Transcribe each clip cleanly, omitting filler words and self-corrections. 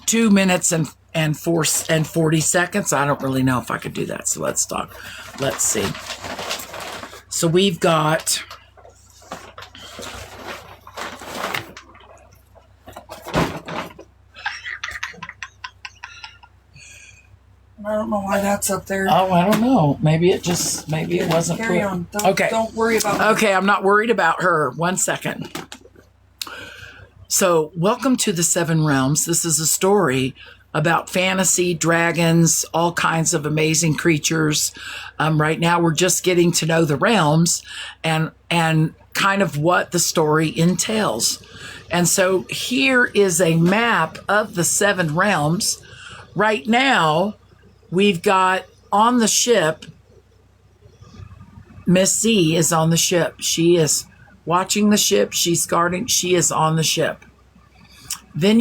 2 minutes and 40 seconds. I don't really know if I could do that. So let's talk. Let's see. So we've got I don't know why that's up there. Oh, I don't know. Maybe it wasn't. Carry on. Okay. Don't worry about it. Okay, I'm not worried about her. 1 second. So, welcome to the Seven Realms. This is a story about fantasy, dragons, all kinds of amazing creatures. Right now, we're just getting to know the realms and kind of what the story entails. And so, here is a map of the Seven Realms. Right now, we've got on the ship, Miss Z is on the ship. She is watching the ship. She's guarding. She is on the ship. Then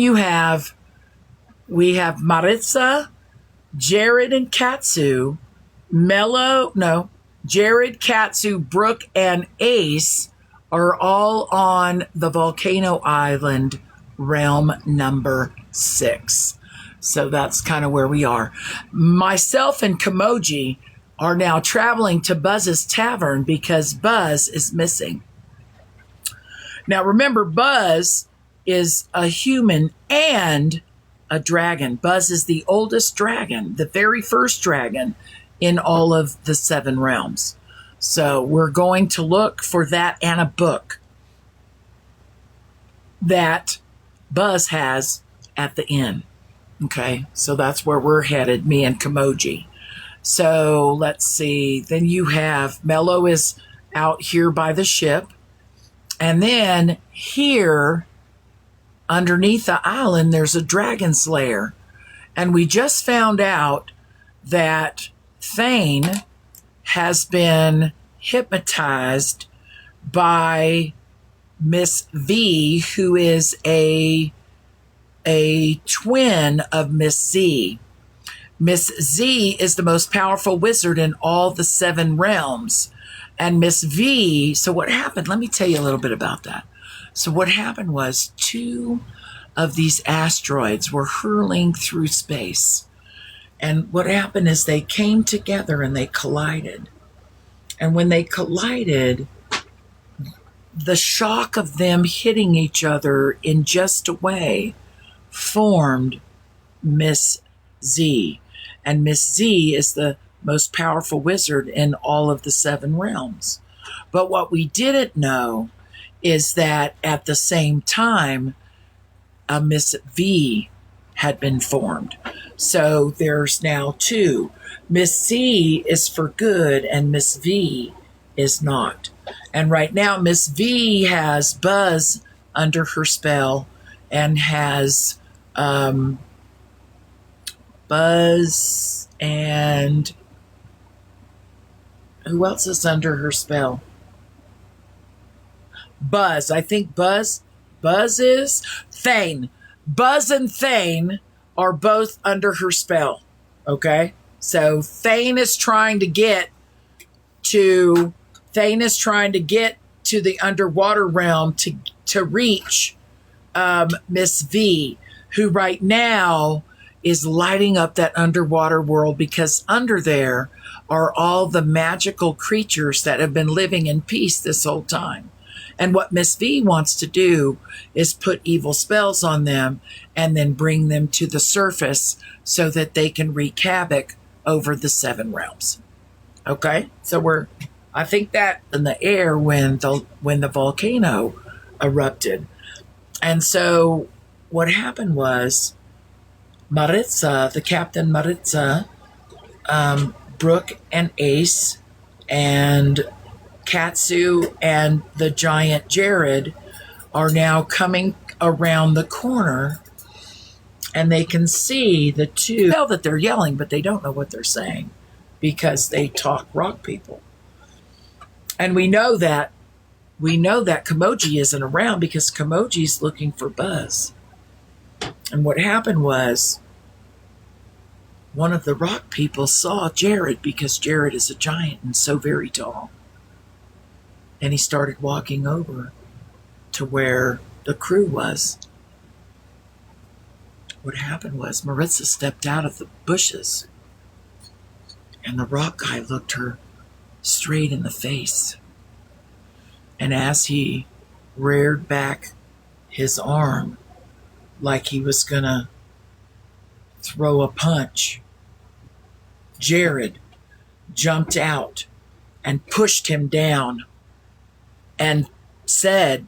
we have Maritza, Jared, and Katsu. Jared, Katsu, Brooke, and Ace are all on the volcano island, realm number 6. So that's kind of where we are. Myself and Kamoji are now traveling to Buzz's Tavern because Buzz is missing. Now remember, Buzz is a human and a dragon. Buzz is the oldest dragon, the very first dragon in all of the Seven Realms. So we're going to look for that and a book that Buzz has at the inn. Okay, so that's where we're headed, me and Kamoji. So let's see. Then you have Mello is out here by the ship. And then here, underneath the island, there's a dragon's lair. And we just found out that Thane has been hypnotized by Miss V, who is a twin of Miss Z. Miss Z is the most powerful wizard in all the Seven Realms. And Miss V, so what happened? Let me tell you a little bit about that. So what happened was 2 of these asteroids were hurling through space. And what happened is they came together and they collided. And when they collided, the shock of them hitting each other in just a way formed Miss Z. And Miss Z is the most powerful wizard in all of the Seven Realms. But what we didn't know is that at the same time, a Miss V had been formed. So there's now 2. Miss Z is for good and Miss V is not. And right now, Miss V has Buzz under her spell and has Buzz and who else is under her spell? Buzz. I think Buzz is Thane. Buzz and Thane are both under her spell. Okay? So Thane is trying to get to the underwater realm to reach Miss V, who right now is lighting up that underwater world because under there are all the magical creatures that have been living in peace this whole time. And what Miss V wants to do is put evil spells on them and then bring them to the surface so that they can wreak havoc over the Seven Realms. Okay? So I think that in the air when the volcano erupted. And so what happened was Maritza, the Captain Maritza, Brooke and Ace, and Katsu and the giant Jared are now coming around the corner, and they can see the 2. Tell that they're yelling, but they don't know what they're saying because they talk rock people. And we know that Kamoji isn't around because Kamoji's looking for Buzz. And what happened was one of the rock people saw Jared because Jared is a giant and so very tall. And he started walking over to where the crew was. what happened was Maritza stepped out of the bushes, and the rock guy looked her straight in the face. And as he reared back his arm like he was going to throw a punch, Jared jumped out and pushed him down and said,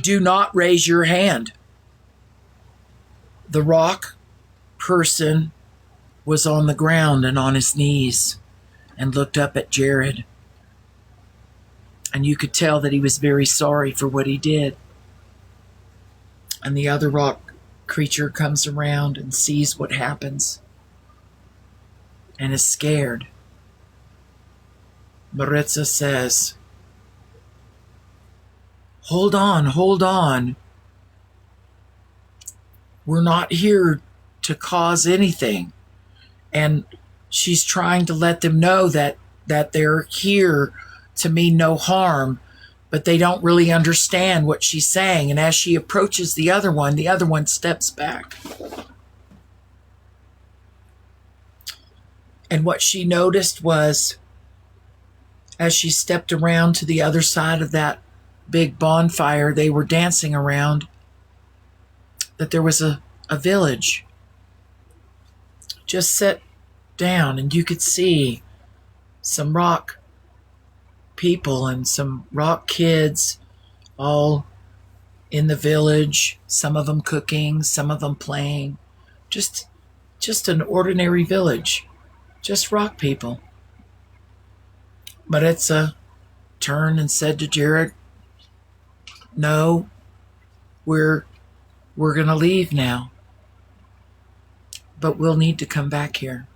"Do not raise your hand." The rock person was on the ground and on his knees and looked up at Jared. And you could tell that he was very sorry for what he did. And the other rock creature comes around and sees what happens and is scared. Maritza says, hold on. We're not here to cause anything." And she's trying to let them know that they're here to mean no harm, but they don't really understand what she's saying. And as she approaches the other one steps back. And what she noticed was, as she stepped around to the other side of that big bonfire they were dancing around, that there was a village just set down, and you could see some rock people and some rock kids all in the village, some of them cooking, some of them playing. Just an ordinary village, just rock people. Maritza turned and said to Jared, "No, we're going to leave now, but we'll need to come back here."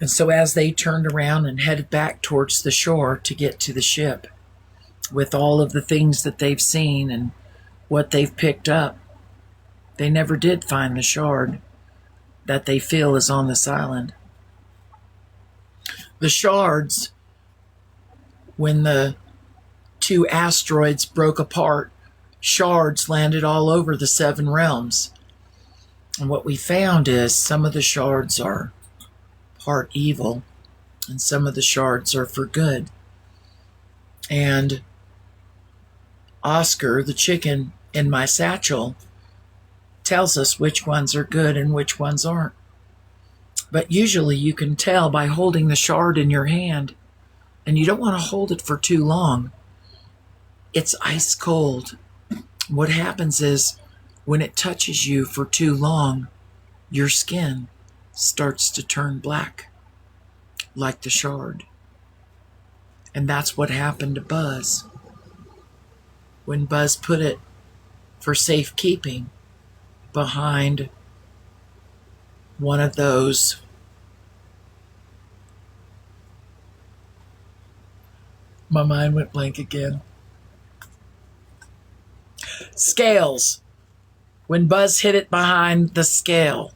And so as they turned around and headed back towards the shore to get to the ship, with all of the things that they've seen and what they've picked up, they never did find the shard that they feel is on this island. The shards, when the two asteroids broke apart, shards landed all over the 7 realms. And what we found is some of the shards are part evil and some of the shards are for good. And Oscar, the chicken in my satchel, tells us which ones are good and which ones aren't. But usually you can tell by holding the shard in your hand, and you don't want to hold it for too long. It's ice cold. What happens is, when it touches you for too long, your skin starts to turn black, like the shard. And that's what happened to Buzz. When Buzz put it for safekeeping behind one of those my mind went blank again. Scales. When Buzz hit it behind the scale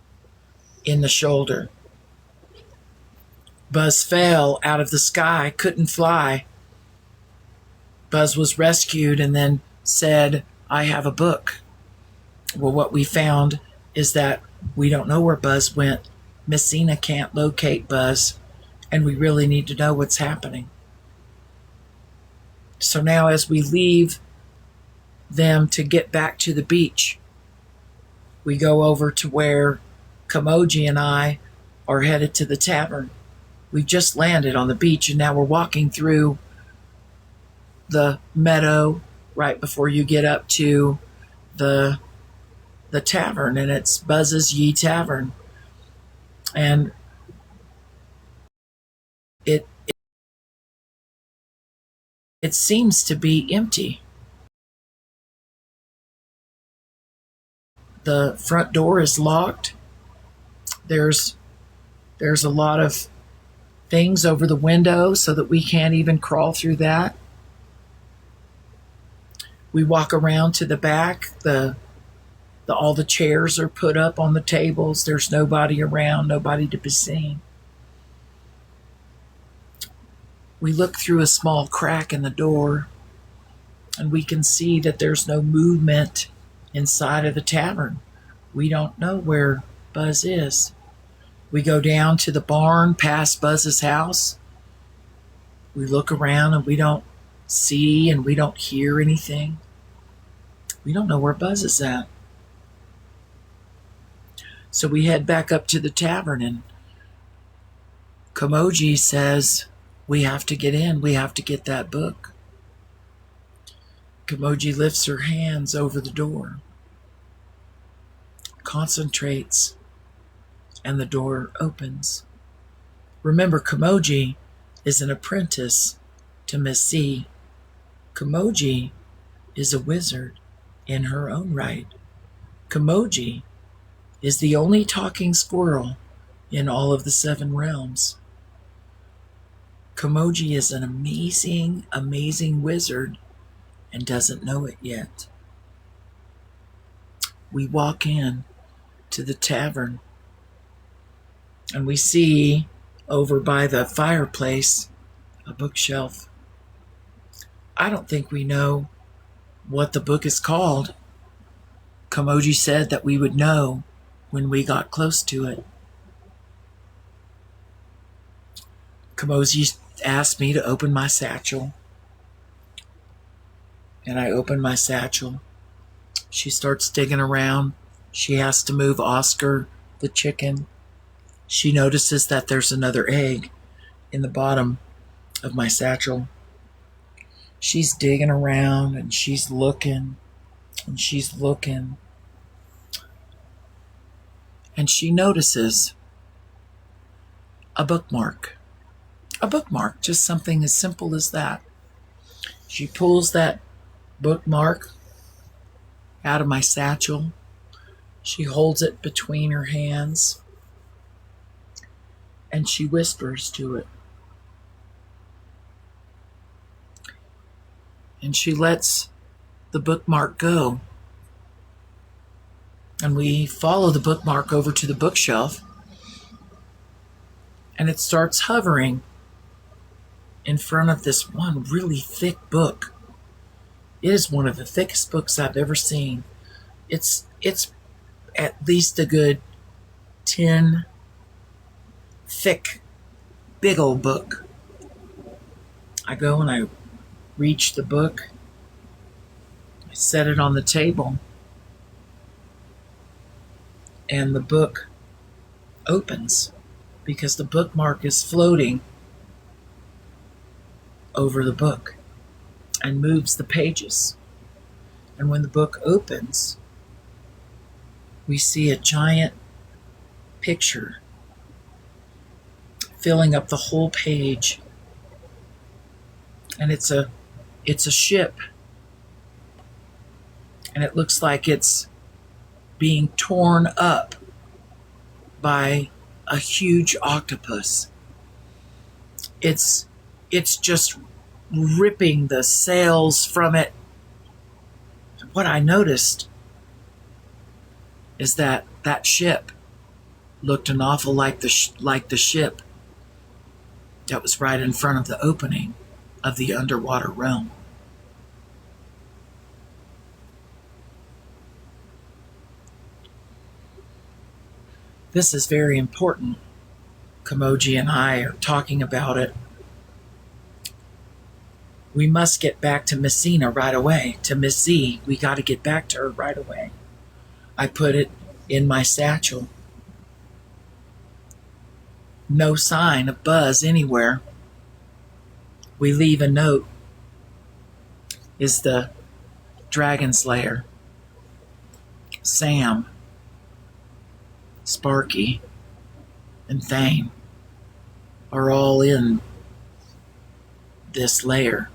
in the shoulder, Buzz fell out of the sky, couldn't fly. Buzz was rescued and then said, "I have a book." Well, what we found is that we don't know where Buzz went. Miss Zena can't locate Buzz, and we really need to know what's happening. So now as we leave them to get back to the beach, we go over to where Kamoji and I are headed to the tavern. We've just landed on the beach, and now we're walking through the meadow right before you get up to the tavern, and it's Buzz's Yee Tavern. And it seems to be empty. The front door is locked. There's a lot of things over the window so that we can't even crawl through that. We walk around to the back. All the chairs are put up on the tables. There's nobody around, nobody to be seen. We look through a small crack in the door, and we can see that there's no movement inside of the tavern. We don't know where Buzz is. We go down to the barn past Buzz's house. We look around and we don't see and we don't hear anything. We don't know where Buzz is at. So we head back up to the tavern, and Komoji says, we have to get in. We have to get that book. Komoji lifts her hands over the door, concentrates, and the door opens. Remember, Komoji is an apprentice to Miss C. Komoji is a wizard in her own right. Komoji is the only talking squirrel in all of the 7 realms. Komoji is an amazing, amazing wizard and doesn't know it yet. We walk in to the tavern and we see over by the fireplace a bookshelf. I don't think we know what the book is called. Komoji said that we would know when we got close to it. Komoji asked me to open my satchel, and I open my satchel. She starts digging around. She has to move Oscar, the chicken. She notices that there's another egg in the bottom of my satchel. She's digging around and she's looking and she's looking. And she notices a bookmark. A bookmark, just something as simple as that. She pulls that bookmark out of my satchel. She holds it between her hands and she whispers to it. And she lets the bookmark go. And we follow the bookmark over to the bookshelf, and it starts hovering in front of this one really thick book. It is one of the thickest books I've ever seen. It's at least a good 10 thick, big old book. I go and I reach the book. I set it on the table. And the book opens because the bookmark is floating over the book and moves the pages. And when the book opens, we see a giant picture filling up the whole page. And it's a ship. And it looks like it's being torn up by a huge octopus. It's just ripping the sails from it. What I noticed is that ship looked an awful like the ship that was right in front of the opening of the underwater realm. This is very important. Komoji and I are talking about it. We must get back to Messina right away, to Miss Z. We got to get back to her right away. I put it in my satchel. No sign of Buzz anywhere. We leave a note. Is the Dragon Slayer, Sam, Sparky, and Thane are all in this lair.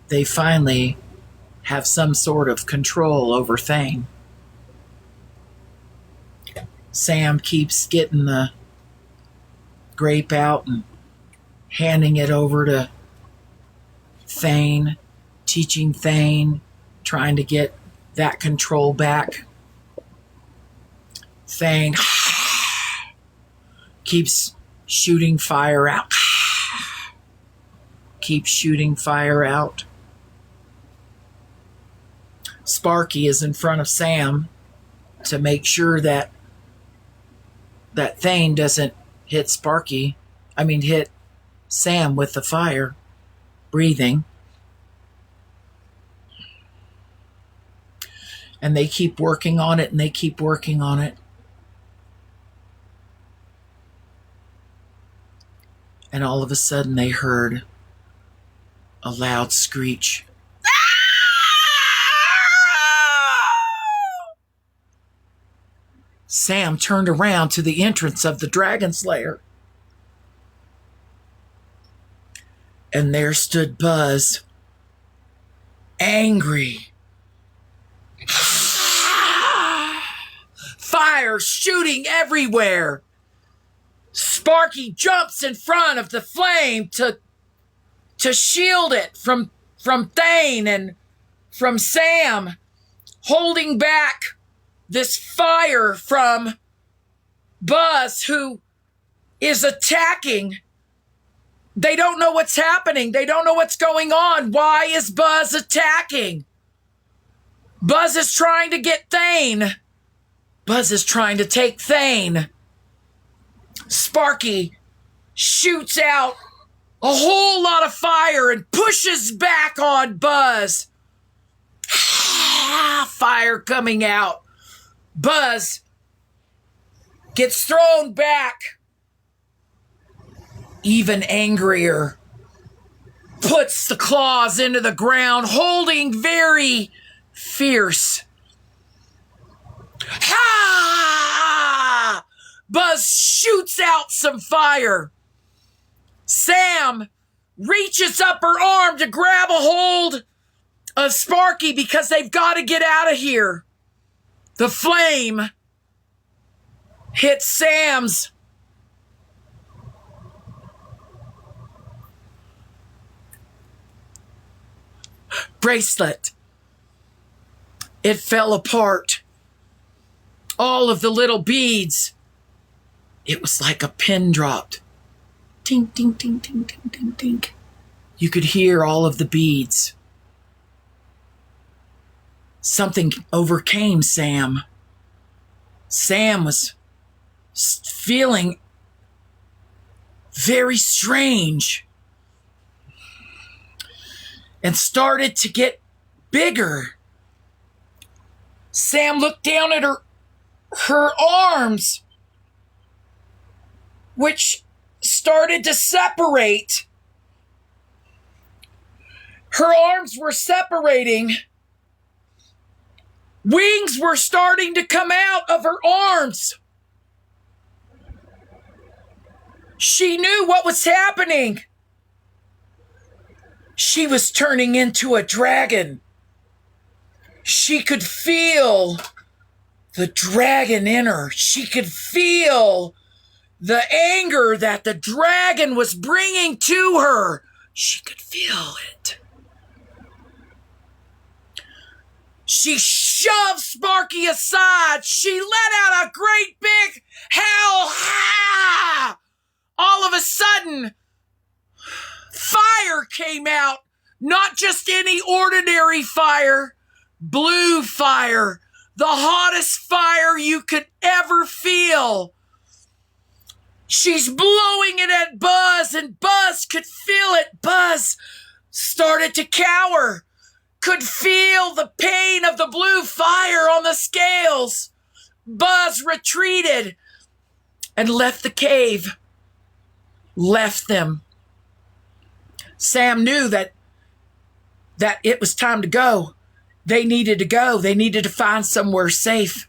They finally have some sort of control over Thane. Sam keeps getting the grape out and handing it over to Thane, teaching Thane, trying to get that control back. Thane keeps shooting fire out. Keeps shooting fire out. Sparky is in front of Sam to make sure that Thane doesn't hit hit Sam with the fire breathing. And they keep working on it, and they keep working on it. And all of a sudden they heard a loud screech. Sam turned around to the entrance of the dragon's lair. And there stood Buzz, angry. Fire shooting everywhere. Sparky jumps in front of the flame to shield it from Thane and from Sam, holding back this fire from Buzz, who is attacking. They don't know what's happening. They don't know what's going on. Why is Buzz attacking? Buzz is trying to get Thane. Buzz is trying to take Thane. Sparky shoots out a whole lot of fire and pushes back on Buzz. Fire coming out. Buzz gets thrown back. Even angrier. Puts the claws into the ground, holding very fierce. Ha! Buzz shoots out some fire. Sam reaches up her arm to grab a hold of Sparky because they've got to get out of here. The flame hits Sam's bracelet. It fell apart. All of the little beads. It was like a pin dropped. Tink, tink, tink, tink, tink, tink, tink. You could hear all of the beads. Something overcame Sam. Sam was feeling very strange and started to get bigger. Sam looked down at her arms, which started to separate. Her arms were separating. Wings were starting to come out of her arms. She knew what was happening. She was turning into a dragon. She could feel the dragon in her. She could feel the anger that the dragon was bringing to her. She could feel it. She shoved Sparky aside. She let out a great big howl. Ha! All of a sudden, fire came out. Not just any ordinary fire. Blue fire. The hottest fire you could ever feel. She's blowing it at Buzz, and Buzz could feel it. Buzz started to cower. Could feel the pain of the blue fire on the scales. Buzz retreated and left the cave. Left them. Sam knew that it was time to go. They needed to go. They needed to find somewhere safe.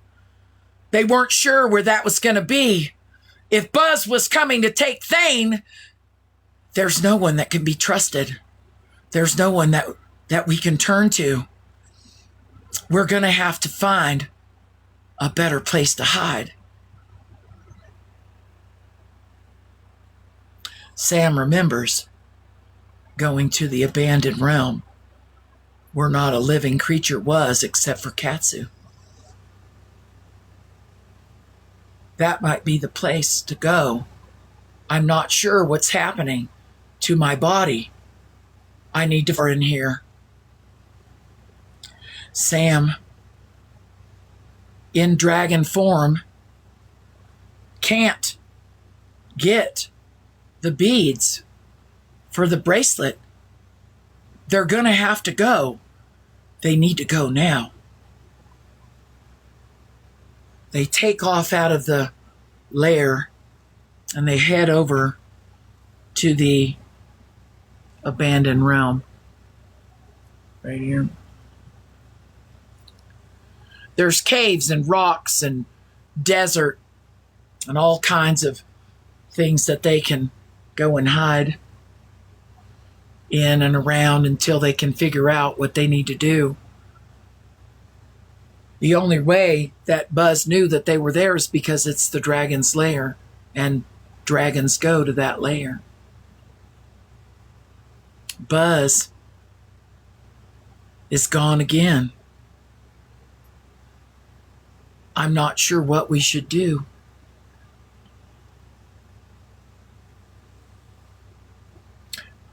They weren't sure where that was going to be. If Buzz was coming to take Thane, there's no one that can be trusted. There's no one that we can turn to. We're going to have to find a better place to hide. Sam remembers going to the abandoned realm where not a living creature was except for Katsu. That might be the place to go. I'm not sure what's happening to my body. I need to get in here. Sam, in dragon form, can't get the beads for the bracelet. They're going to have to go. They need to go now. They take off out of the lair and they head over to the abandoned realm. Right here. There's caves and rocks and desert and all kinds of things that they can go and hide in and around until they can figure out what they need to do. The only way that Buzz knew that they were there is because it's the dragon's lair, and dragons go to that lair. Buzz is gone again. I'm not sure what we should do.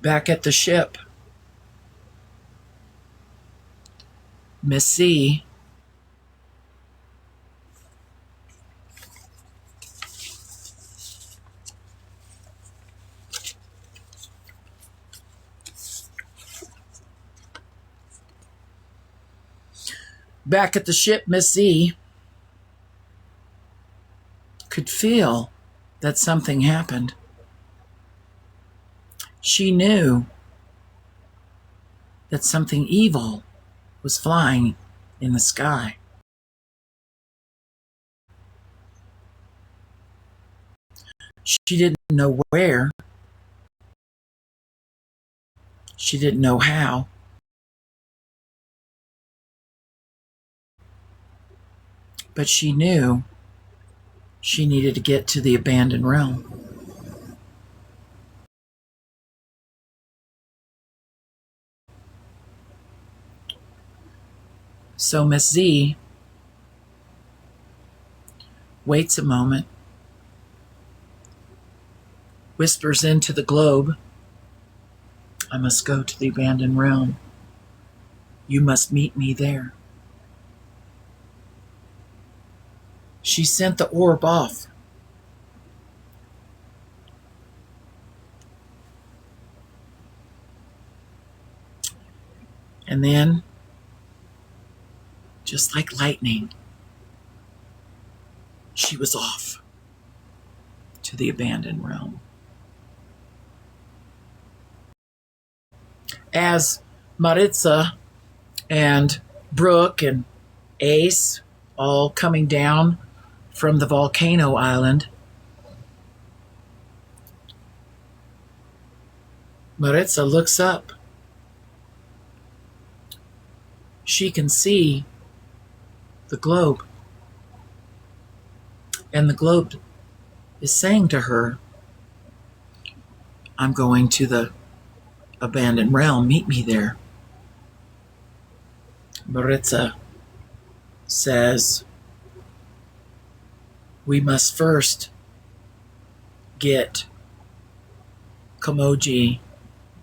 Back at the ship, Miss C Miss Z could feel that something happened. She knew that something evil was flying in the sky. She didn't know where. She didn't know how. But she knew she needed to get to the abandoned realm. So Miss Z waits a moment, whispers into the globe, I must go to the abandoned realm. You must meet me there. She sent the orb off. And then, just like lightning, she was off to the abandoned realm. As Maritza and Brooke and Ace all coming down from the volcano island, Maritza looks up. She can see the globe. And the globe is saying to her, I'm going to the abandoned realm. Meet me there. Maritza says, we must first get Kamoji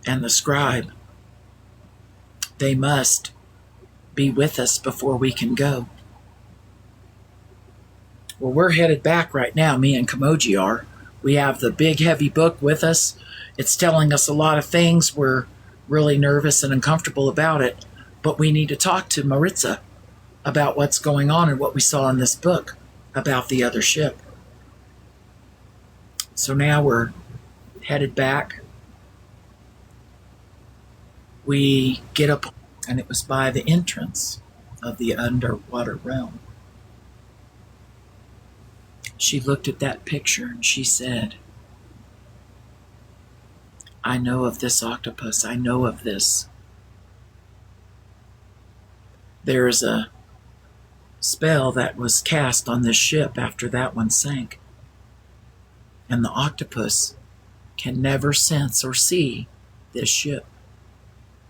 and the scribe. They must be with us before we can go. Well, we're headed back right now, me and Kamoji are. We have the big heavy book with us. It's telling us a lot of things. We're really nervous and uncomfortable about it, but we need to talk to Maritza about what's going on and what we saw in this book about the other ship. So now we're headed back. We get up, and it was by the entrance of the underwater realm. She looked at that picture and she said, I know of this octopus. I know of this. There is a spell that was cast on this ship after that one sank. And the octopus can never sense or see this ship.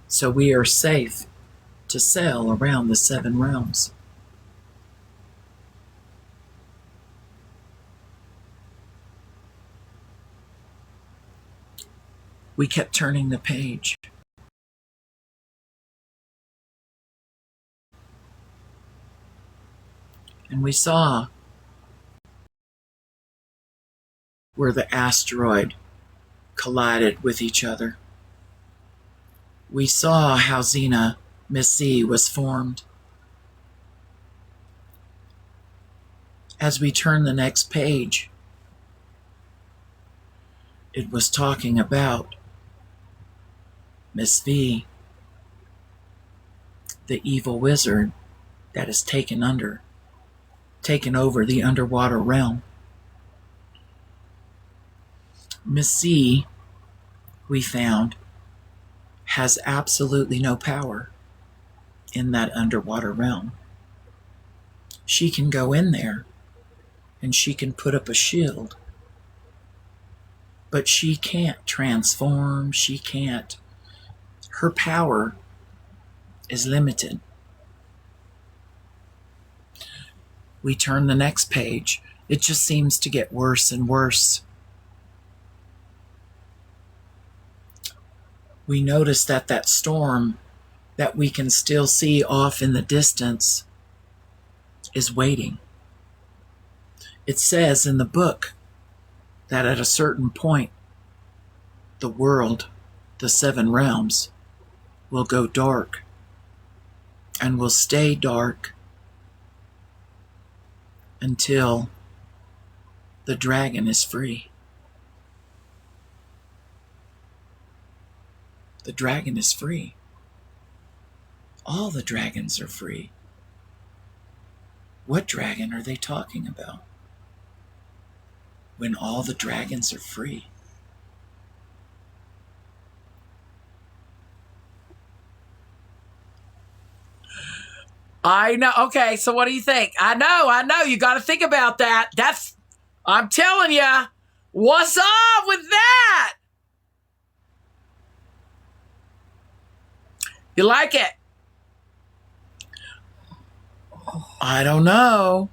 So we are safe to sail around the 7 realms. We kept turning the page. And we saw where the asteroid collided with each other. We saw how Xena, Miss Z, was formed. As we turn the next page, it was talking about Miss V, the evil wizard that has taken over the underwater realm. Miss Z, we found, has absolutely no power in that underwater realm. She can go in there and she can put up a shield, but she can't transform. She can't. Her power is limited. We turn the next page. It just seems to get worse and worse. We notice that storm that we can still see off in the distance is waiting. It says in the book that at a certain point, the world, the 7 realms, will go dark and will stay dark until the dragon is free. The dragon is free. All the dragons are free. What dragon are they talking about? When all the dragons are free? I know. Okay, so what do you think? I know. You got to think about that. I'm telling you, what's up with that? You like it? I don't know.